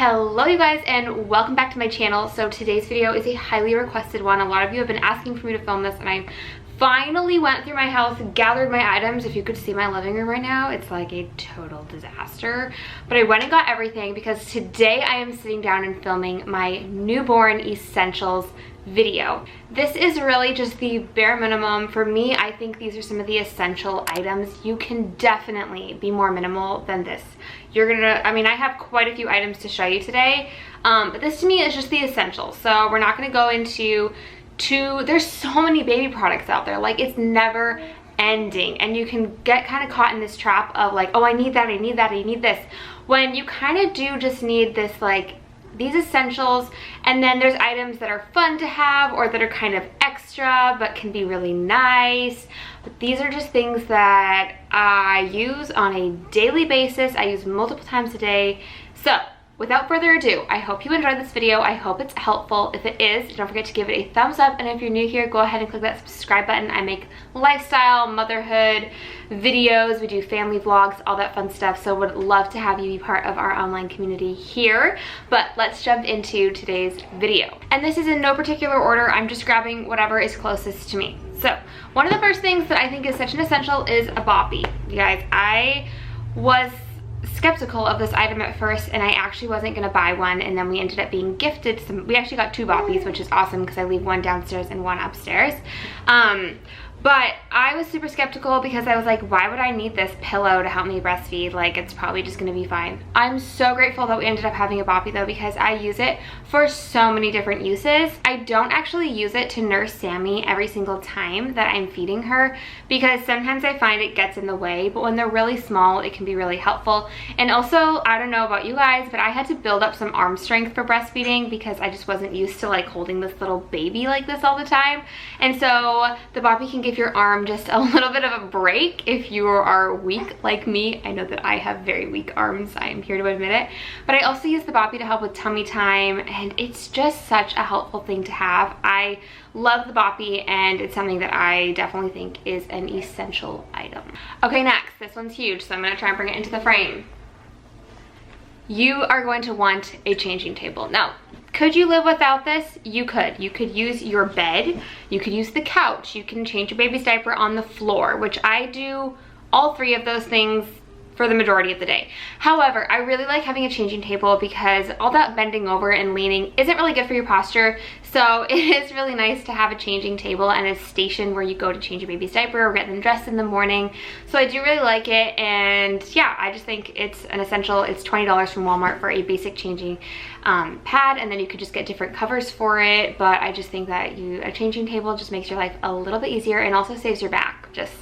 Hello you guys, and welcome back to my channel. So today's video is a highly requested one. A lot of you have been asking for me to film this, and I finally went through my house, gathered my items. If you could see my living room right now, it's like a total disaster. But I went and got everything because today I am sitting down and filming my newborn essentials video. This is really just the bare minimum. For me, I think these are some of the essential items. You can definitely be more minimal than this. I have quite a few items to show you today, but this to me is just the essentials. So we're not gonna go into there's so many baby products out there, like it's never ending, and you can get kind of caught in this trap of like, oh, I need that, I need that, I need this, when you kind of do just need this, like these essentials. And then there's items that are fun to have or that are kind of extra but can be really nice. But these are just things that I use on a daily basis. I use multiple times a day. So without further ado, I hope you enjoyed this video. I hope it's helpful. If it is, don't forget to give it a thumbs up. And if you're new here, go ahead and click that subscribe button. I make lifestyle, motherhood videos. We do family vlogs, all that fun stuff. So would love to have you be part of our online community here. But let's jump into today's video. And this is in no particular order. I'm just grabbing whatever is closest to me. So one of the first things that I think is such an essential is a Boppy. You guys, I was skeptical of this item at first, and I actually wasn't gonna buy one, and then we ended up being gifted some. We actually got two Boppies, which is awesome because I leave one downstairs and one upstairs. But I was super skeptical because I was like, why would I need this pillow to help me breastfeed? Like, it's probably just gonna be fine. I'm so grateful that we ended up having a Boppy though, because I use it for so many different uses. I don't actually use it to nurse Sammy every single time that I'm feeding her, because sometimes I find it gets in the way, but when they're really small, it can be really helpful. And also, I don't know about you guys, but I had to build up some arm strength for breastfeeding because I just wasn't used to like holding this little baby like this all the time. And so the Boppy can give your arm just a little bit of a break if you are weak like me. I know that I have very weak arms, I am here to admit it. But I also use the Boppy to help with tummy time, and it's just such a helpful thing to have. I love the Boppy, and it's something that I definitely think is an essential item. Okay, next, this one's huge, so I'm gonna try and bring it into the frame. You are going to want a changing table. Now, could you live without this? You could. You could use your bed, you could use the couch, you can change your baby's diaper on the floor, which I do all three of those things for the majority of the day. However, I really like having a changing table because all that bending over and leaning isn't really good for your posture. So it is really nice to have a changing table and a station where you go to change your baby's diaper or get them dressed in the morning. So I do really like it, and yeah, I just think it's an essential. It's $20 from Walmart for a basic changing pad, and then you could just get different covers for it. But I just think that a changing table just makes your life a little bit easier and also saves your back, just,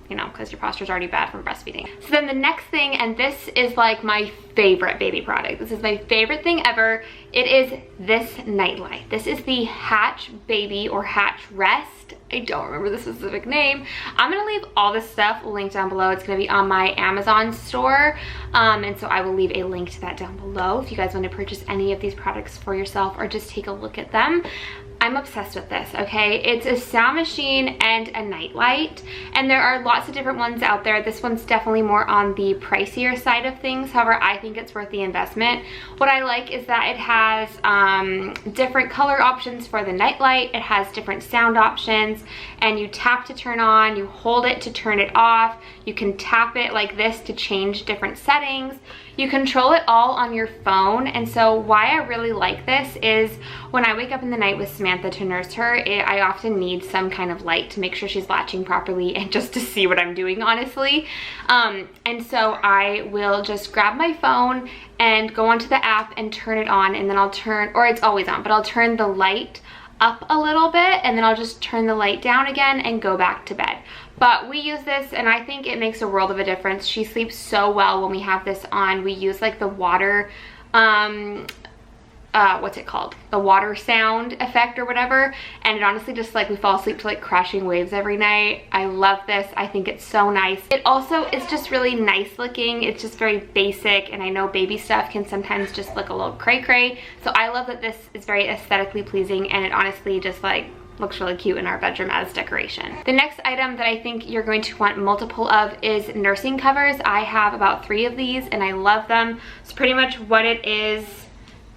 you know, because your posture is already bad from breastfeeding. So then the next thing, and this is like my favorite baby product. This is my favorite thing ever. It is this Nightlight. This is the Hatch Baby or Hatch Rest. I don't remember the specific name. I'm gonna leave all this stuff linked down below. It's gonna be on my Amazon store. And so I will leave a link to that down below if you guys want to purchase any of these products for yourself or just take a look at them. I'm obsessed with this, okay? It's a sound machine and a nightlight, and there are lots of different ones out there. This one's definitely more on the pricier side of things. However, I think it's worth the investment. What I like is that it has different color options for the nightlight. It has different sound options, and you tap to turn on, you hold it to turn it off. You can tap it like this to change different settings. You control it all on your phone. And so why I really like this is when I wake up in the night with Samantha to nurse her, I often need some kind of light to make sure she's latching properly and just to see what I'm doing, honestly. And so I will just grab my phone and go onto the app and turn it on, and then I'll turn, or it's always on, but I'll turn the light up a little bit, and then I'll just turn the light down again and go back to bed. But we use this, and I think it makes a world of a difference. She sleeps so well when we have this on. We use like the water, what's it called? The water sound effect or whatever. And it honestly just like, we fall asleep to like crashing waves every night. I love this. I think it's so nice. It also is just really nice looking. It's just very basic, and I know baby stuff can sometimes just look a little cray-cray. So I love that this is very aesthetically pleasing, and it honestly just like looks really cute in our bedroom as decoration. The next item that I think you're going to want multiple of is nursing covers. I have about 3 of these and I love them. So pretty much what it is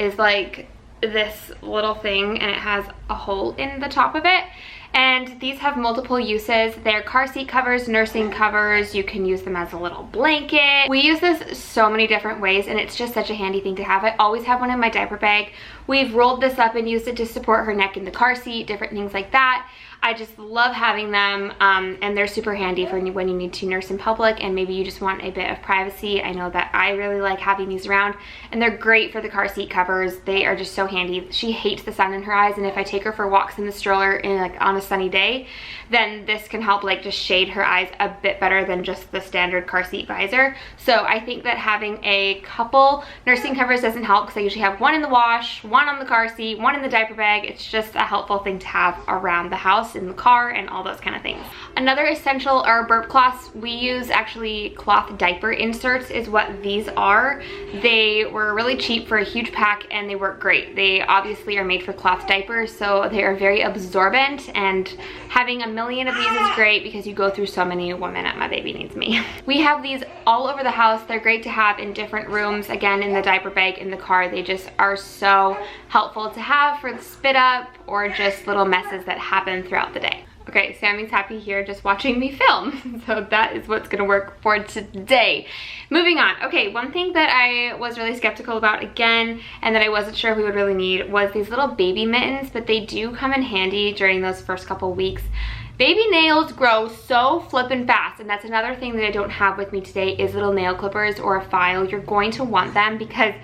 is like this little thing, and it has a hole in the top of it. And these have multiple uses. They're car seat covers, nursing covers. You can use them as a little blanket. We use this so many different ways, and it's just such a handy thing to have. I always have one in my diaper bag. We've rolled this up and used it to support her neck in the car seat, different things like that. I just love having them, and they're super handy for when you need to nurse in public and maybe you just want a bit of privacy. I know that I really like having these around, and they're great for the car seat covers. They are just so handy. She hates the sun in her eyes, and if I take her for walks in the stroller in like on a sunny day, then this can help like just shade her eyes a bit better than just the standard car seat visor. So I think that having a couple nursing covers doesn't help, because I usually have one in the wash, one on the car seat, one in the diaper bag. It's just a helpful thing to have around the house, in the car, and all those kind of things. Another essential are burp cloths. We use actually cloth diaper inserts is what these are. They were really cheap for a huge pack, and they work great. They obviously are made for cloth diapers, so they are very absorbent, and having a million of these is great because you go through so many women at My Baby Needs Me. We have these all over the house. They're great to have in different rooms. Again, in the diaper bag, in the car, they just are so helpful to have for the spit up or just little messes that happen throughout the day. Okay, Sammy's happy here just watching me film. So that is what's gonna work for today. Moving on. Okay, one thing that I was really skeptical about again, and that I wasn't sure we would really need, was these little baby mittens, but they do come in handy during those first couple weeks. Baby nails grow so flippin' fast, and that's another thing that I don't have with me today is little nail clippers or a file. You're going to want them because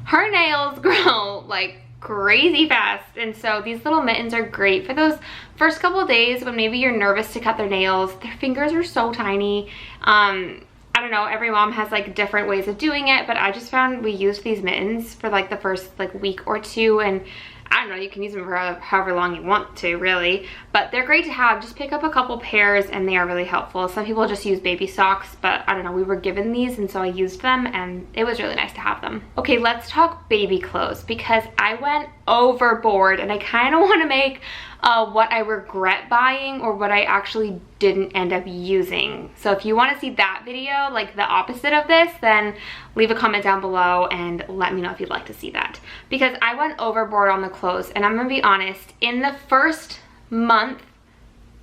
her nails grow like crazy fast, and so these little mittens are great for those first couple of days when maybe you're nervous to cut their nails. Their fingers are so tiny. I don't know, every mom has like different ways of doing it, but I just found we used these mittens for like the first like week or two, and I don't know, you can use them for however long you want to, really. But they're great to have. Just pick up a couple pairs and they are really helpful. Some people just use baby socks, but I don't know, we were given these and so I used them and it was really nice to have them. Okay, let's talk baby clothes because I went overboard and I kind of want to make what I regret buying or what I actually didn't end up using. So if you want to see that video, like the opposite of this, then leave a comment down below and let me know if you'd like to see that. Because I went overboard on the clothes, and I'm gonna be honest, in the first month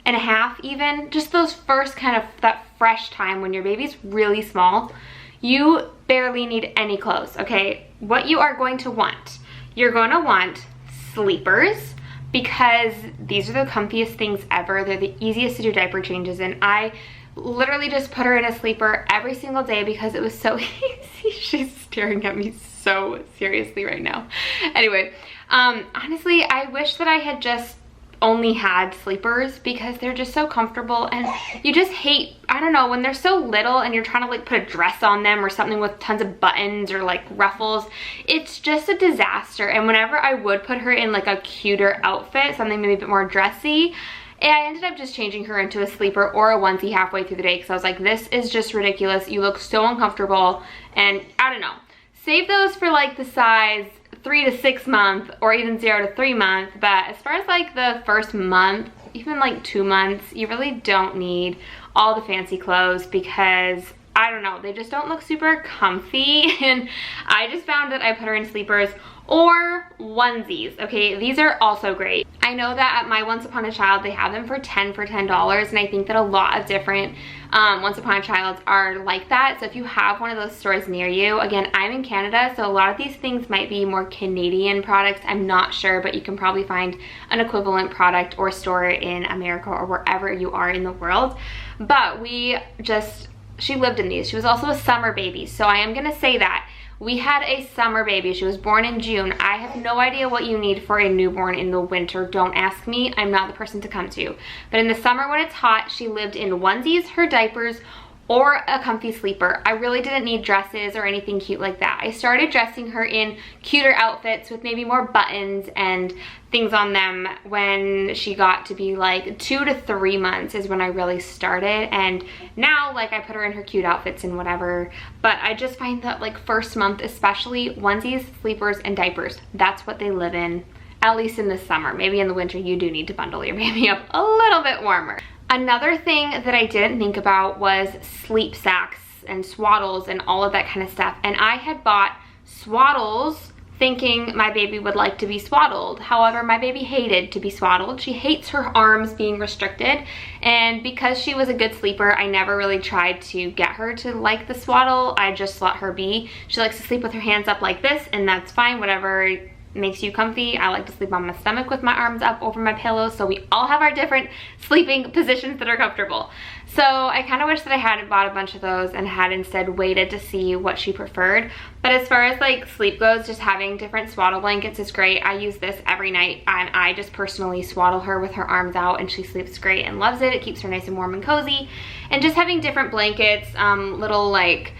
and a half even, just those first kind of that fresh time when your baby's really small, you barely need any clothes, okay? What you are going to want, you're going to want sleepers, because these are the comfiest things ever. They're the easiest to do diaper changes in. I literally just put her in a sleeper every single day because it was so easy. She's staring at me so seriously right now. Anyway, honestly, I wish that I had just only had sleepers because they're just so comfortable, and you just hate, I don't know, when they're so little and you're trying to like put a dress on them or something with tons of buttons or like ruffles, it's just a disaster. And whenever I would put her in like a cuter outfit, something maybe a bit more dressy, I ended up just changing her into a sleeper or a onesie halfway through the day because I was like, this is just ridiculous. You look so uncomfortable, and I don't know. Save those for like the size 3 to 6 month or even 0 to 3 month, but as far as like the first month, even like 2 months, you really don't need all the fancy clothes because I don't know, they just don't look super comfy. And I just found that I put her in sleepers or onesies. Okay, these are also great. I know that at my Once Upon a Child they have them for $10, and I think that a lot of different Once Upon a Childs are like that. So if you have one of those stores near you, again, I'm in Canada, so a lot of these things might be more Canadian products. I'm not sure, but you can probably find an equivalent product or store in America or wherever you are in the world. But she lived in these. She was also a summer baby, so I am gonna say that. We had a summer baby. She was born in June. I have no idea what you need for a newborn in the winter. Don't ask me. I'm not the person to come to. But in the summer when it's hot, she lived in onesies, her diapers, or a comfy sleeper. I really didn't need dresses or anything cute like that. I started dressing her in cuter outfits with maybe more buttons and things on them when she got to be like 2 to 3 months is when I really started. And now like I put her in her cute outfits and whatever, but I just find that like first month especially, onesies, sleepers, and diapers, that's what they live in, at least in the summer. Maybe in the winter you do need to bundle your baby up a little bit warmer. Another thing that I didn't think about was sleep sacks and swaddles and all of that kind of stuff. And I had bought swaddles thinking my baby would like to be swaddled. However, my baby hated to be swaddled. She hates her arms being restricted, and because she was a good sleeper, I never really tried to get her to like the swaddle. I just let her be. She likes to sleep with her hands up like this, and that's fine, whatever makes you comfy. I like to sleep on my stomach with my arms up over my pillow, so we all have our different sleeping positions that are comfortable. So I kind of wish that I hadn't bought a bunch of those and had instead waited to see what she preferred. But as far as like sleep goes, just having different swaddle blankets is great. I use this every night, and I just personally swaddle her with her arms out, and she sleeps great and loves it. It keeps her nice and warm and cozy. And just having different blankets, little like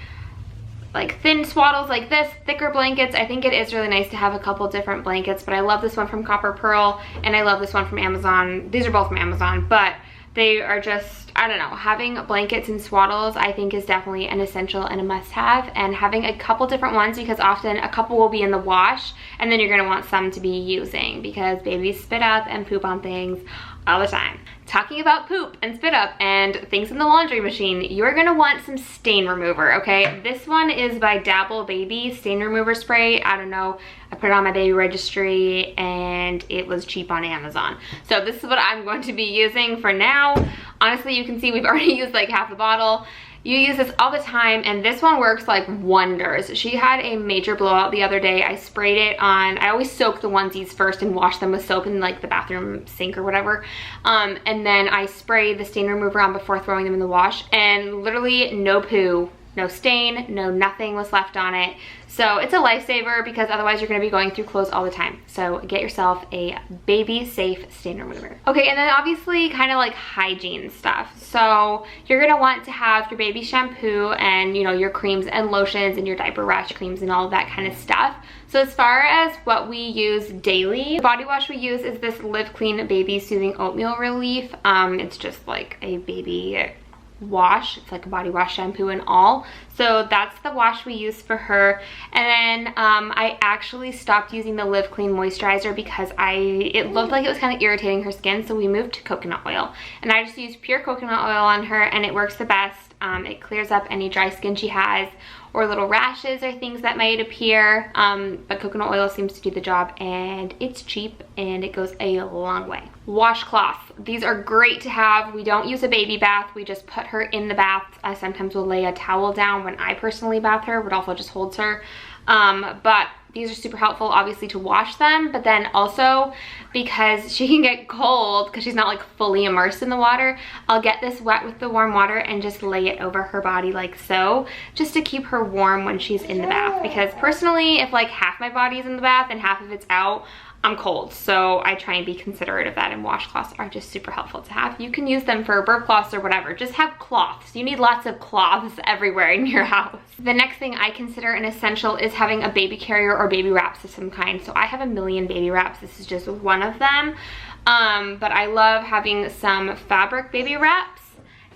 thin swaddles like this, thicker blankets. I think it is really nice to have a couple different blankets, but I love this one from Copper Pearl, and I love this one from Amazon. These are both from Amazon, but they are just, I don't know, having blankets and swaddles I think is definitely an essential and a must-have, and having a couple different ones, because often a couple will be in the wash and then you're going to want some to be using, because babies spit up and poop on things all the time. Talking about poop and spit up and things in the laundry machine, you're gonna want some stain remover, okay? This one is by Dabble Baby Stain Remover Spray. I don't know, I put it on my baby registry and it was cheap on Amazon. So this is what I'm going to be using for now. Honestly, you can see we've already used like half the bottle. You use this all the time, and this one works like wonders. She had a major blowout the other day. I sprayed it on, I always soak the onesies first and wash them with soap in like the bathroom sink or whatever. And then I spray the stain remover on before throwing them in the wash, and literally no poo, no stain, no nothing was left on it. So it's a lifesaver, because otherwise you're gonna be going through clothes all the time. So get yourself a baby safe stain remover. Okay, and then obviously kind of like hygiene stuff. So you're gonna want to have your baby shampoo and, you know, your creams and lotions and your diaper rash creams and all of that kind of stuff. So as far as what we use daily, the body wash we use is this Live Clean Baby Soothing Oatmeal Relief. It's just like a baby wash. It's like a body wash, shampoo and all. So that's the wash we use for her. And then I actually stopped using the Live Clean moisturizer because it looked like it was kind of irritating her skin, so we moved to coconut oil, and I just use pure coconut oil on her, and it works the best. It clears up any dry skin she has or little rashes or things that might appear, but coconut oil seems to do the job, and it's cheap and it goes a long way. Washcloths. These are great to have. We don't use a baby bath. We just put her in the bath. I sometimes will lay a towel down when I personally bath her. Rodolfo just holds her. But these are super helpful, obviously, to wash them, but then also because she can get cold because she's not like fully immersed in the water, I'll get this wet with the warm water and just lay it over her body like so, just to keep her warm when she's in the bath. Because personally, if like half my body is in the bath and half of it's out, I'm cold, so I try and be considerate of that, and washcloths are just super helpful to have. You can use them for burp cloths or whatever. Just have cloths. You need lots of cloths everywhere in your house. The next thing I consider an essential is having a baby carrier or baby wraps of some kind. So I have a million baby wraps. This is just one of them. But I love having some fabric baby wraps.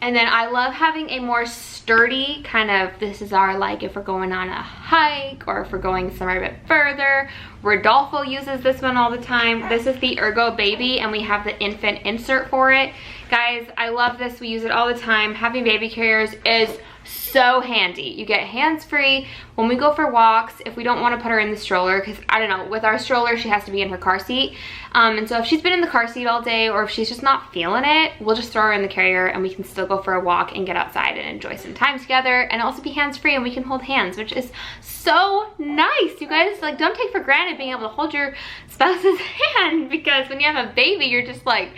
And then I love having a more sturdy kind of, this is our like if we're going on a hike or if we're going somewhere a bit further. Rodolfo uses this one all the time. This is the Ergo Baby, and we have the infant insert for it. Guys, I love this. We use it all the time. Having baby carriers is so handy. You get hands-free when we go for walks. If we don't want to put her in the stroller, because I don't know, with our stroller she has to be in her car seat, and so if she's been in the car seat all day, or if she's just not feeling it, we'll just throw her in the carrier and we can still go for a walk and get outside and enjoy some time together, and also be hands-free, and we can hold hands, which is so nice. You guys, like, don't take for granted being able to hold your spouse's hand, because when you have a baby, you're just like,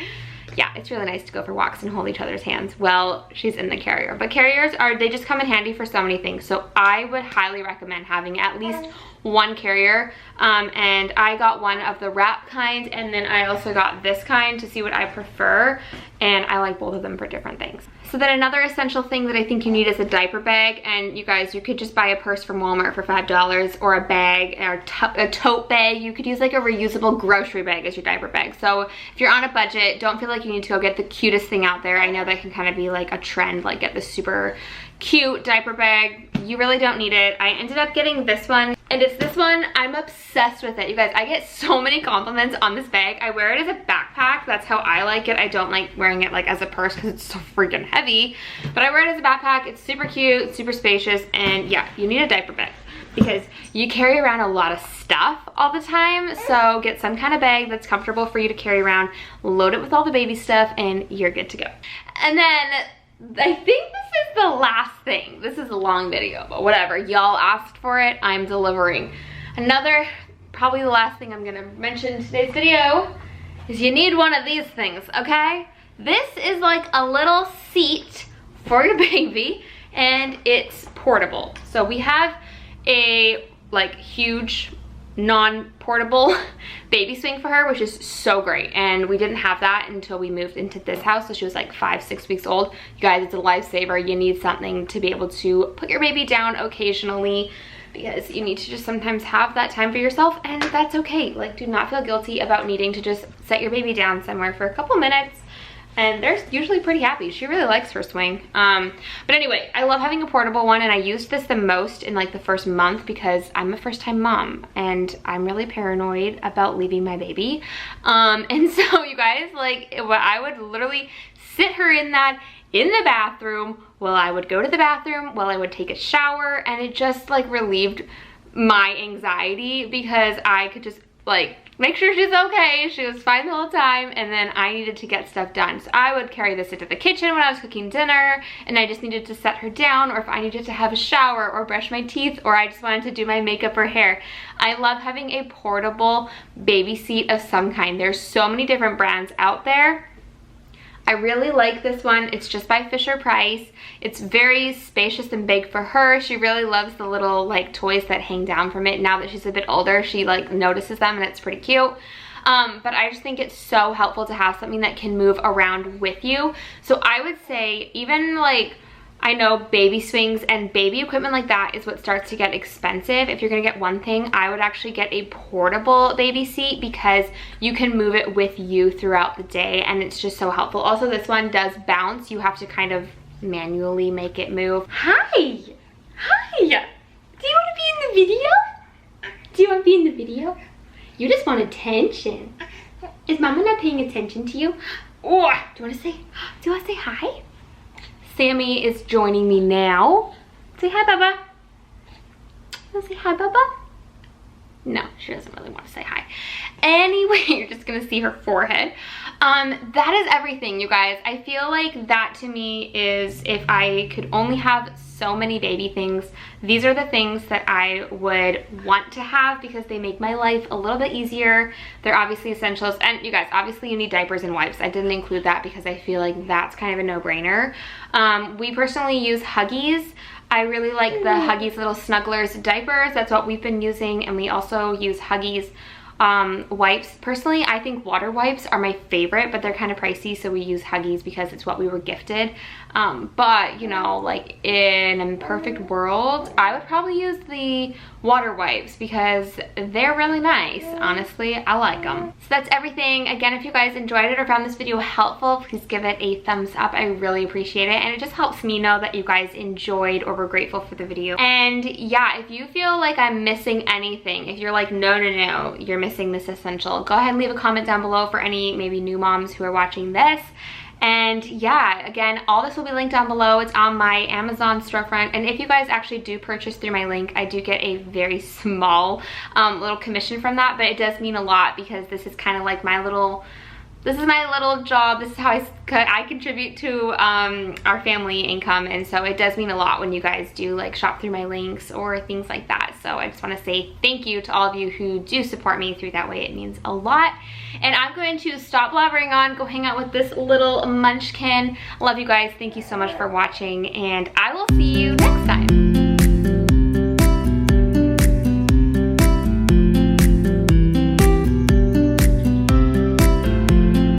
yeah, it's really nice to go for walks and hold each other's hands while she's in the carrier. But carriers they just come in handy for so many things. So I would highly recommend having at least one carrier. And I got one of the wrap kind, and then I also got this kind to see what I prefer. And I like both of them for different things. So then another essential thing that I think you need is a diaper bag. And you guys, you could just buy a purse from Walmart for $5, or a bag, or a tote bag. You could use like a reusable grocery bag as your diaper bag. So if you're on a budget, don't feel like you need to go get the cutest thing out there. I know that can kind of be like a trend, like get this super cute diaper bag. You really don't need it. I ended up getting this one, and it's this one. I'm obsessed with it. You guys, I get so many compliments on this bag. I wear it as a backpack. That's how I like it. I don't like wearing it like as a purse because it's so freaking heavy, but I wear it as a backpack. It's super cute, super spacious, and yeah, you need a diaper bag. because you carry around a lot of stuff all the time. So get some kind of bag that's comfortable for you to carry around, load it with all the baby stuff, and you're good to go. And then I think this is the last thing. This is a long video, but whatever. Y'all asked for it, I'm delivering. Another, probably the last thing I'm gonna mention in today's video is you need one of these things, okay? This is like a little seat for your baby, and it's portable. So we have a like huge non-portable baby swing for her, which is so great, and we didn't have that until we moved into this house. So she was like 5-6 weeks old. You guys, it's a lifesaver. You need something to be able to put your baby down occasionally, because you need to just sometimes have that time for yourself, and that's okay. Like, do not feel guilty about needing to just set your baby down somewhere for a couple minutes, and they're usually pretty happy. She really likes her swing. But anyway, I love having a portable one, and I used this the most in like the first month because I'm a first-time mom and I'm really paranoid about leaving my baby. And so you guys, like, I would literally sit her in that in the bathroom while I would go to the bathroom, while I would take a shower, and it just like relieved my anxiety because I could just like make sure she's okay. She was fine the whole time, and then I needed to get stuff done. So I would carry this into the kitchen when I was cooking dinner, and I just needed to set her down, or if I needed to have a shower or brush my teeth, or I just wanted to do my makeup or hair. I love having a portable baby seat of some kind. There's so many different brands out there. I really like this one. It's just by Fisher-Price. It's very spacious and big for her. She really loves the little like toys that hang down from it. Now that she's a bit older, she like notices them, and it's pretty cute. But I just think it's so helpful to have something that can move around with you. So I would say even like, I know baby swings and baby equipment like that is what starts to get expensive. If you're gonna get one thing, I would actually get a portable baby seat because you can move it with you throughout the day, and it's just so helpful. Also, this one does bounce. You have to kind of manually make it move. Hi! Hi! Do you want to be in the video? Do you want to be in the video? You just want attention. Is Mama not paying attention to you? Oh, do you want to say hi? Sammy is joining me now. Say hi, Bubba. Wanna say hi, Bubba? No, she doesn't really want to say hi. Anyway, you're just gonna see her forehead. That is everything, you guys. I feel like that to me is, if I could only have so many baby things, these are the things that I would want to have because they make my life a little bit easier. They're obviously essentials. And you guys, obviously you need diapers and wipes. I didn't include that because I feel like that's kind of a no-brainer. We personally use Huggies. I really like the Huggies Little Snugglers diapers. That's what we've been using, and we also use Huggies wipes. Personally, I think water wipes are my favorite, but they're kind of pricey, so we use Huggies because it's what we were gifted. But you know, like in a perfect world, I would probably use the water wipes because they're really nice. Honestly, I like them. So that's everything. Again, if you guys enjoyed it or found this video helpful, please give it a thumbs up. I really appreciate it, and it just helps me know that you guys enjoyed or were grateful for the video. And yeah, if you feel like I'm missing anything, if you're like, no, you're missing this essential, go ahead and leave a comment down below for any maybe new moms who are watching this. And yeah, again, all this will be linked down below. It's on my Amazon storefront, and if you guys actually do purchase through my link, I do get a very small little commission from that, but it does mean a lot because this is kind of like my little, this is my little job. This is how I contribute to our family income, and so it does mean a lot when you guys do like shop through my links or things like that. So I just want to say thank you to all of you who do support me through that way. It means a lot. And I'm going to stop blabbering on, go hang out with this little munchkin. Love you guys. Thank you so much for watching, and I will see you next time.